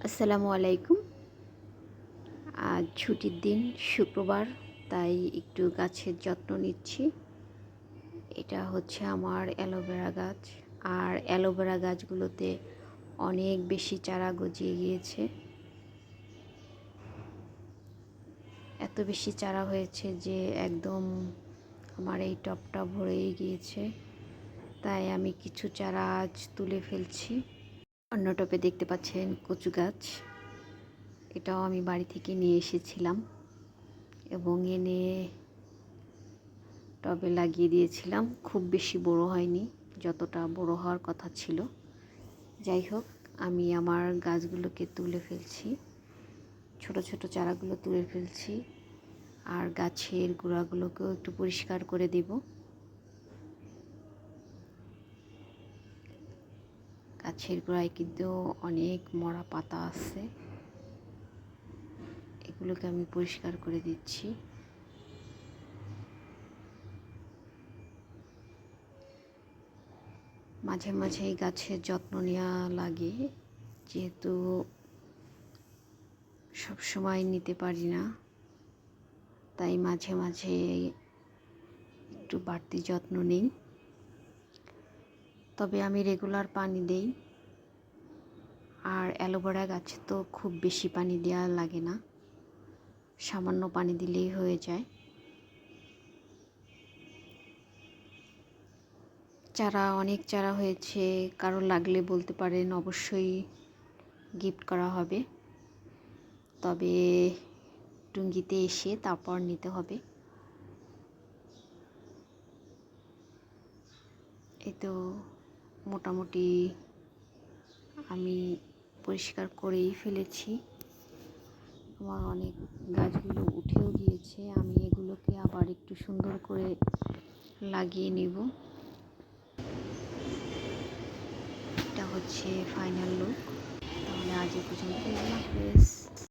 আসসালামু আলাইকুম। আজ ছুটির দিন শুক্রবার, তাই একটু গাছের যত্ন নিচ্ছি। এটা হচ্ছে আমার অ্যালোভেরা গাছ। আর অ্যালোভেরা গাছগুলোতে অনেক বেশি চারা গজিয়ে গিয়েছে। এত বেশি চারা হয়েছে যে একদম আমার এই টবটা ভরেই গিয়েছে। তাই আমি কিছু চারা আজ তুলে ফেলছি। অন্য টবে দেখতে পাচ্ছেন কচু গাছ। এটাও আমি বাড়ি থেকে নিয়ে এসেছিলাম এবং এনে টবে লাগিয়ে দিয়েছিলাম। খুব বেশি বড় হয়নি, যতটা বড় হওয়ার কথা ছিল। যাই হোক, আমি আমার গাছগুলোকে তুলে ফেলছি, ছোট ছোট চারাগুলো তুলে ফেলছি। আর গাছের গোড়াগুলোকেও একটু পরিষ্কার করে দেব। গাছের গোড়ায় কিন্তু অনেক মরা পাতা আছে, এগুলোকে আমি পরিষ্কার করে দিচ্ছি। মাঝে মাঝে এই গাছের যত্ন নেওয়া লাগে, যেহেতু সব সময় নিতে পারি না, তাই মাঝে মাঝে একটু বাড়তি যত্ন নিই। তবে আমি রেগুলার পানি দেই। আর অ্যালোভেরা গাছে তো খুব বেশি পানি দেওয়া লাগে না, সামান্য পানি দিলেই হয়ে যায়। চারা অনেক চারা হয়েছে, কারো লাগলে বলতে পারেন, অবশ্যই গিফট করা হবে। তবে টুঙ্গিতে এসে তারপর নিতে হবে। এই তো মোটামুটি আমি পরিষ্কার করেই ফেলেছি। আমার অনেক গাছগুলো উঠেও গিয়েছে, আমি এগুলোকে আবার একটু সুন্দর করে লাগিয়ে নেব। এটা হচ্ছে ফাইনাল লুক। তাহলে আজ এ পর্যন্ত। আল্লাহ হাফেজ।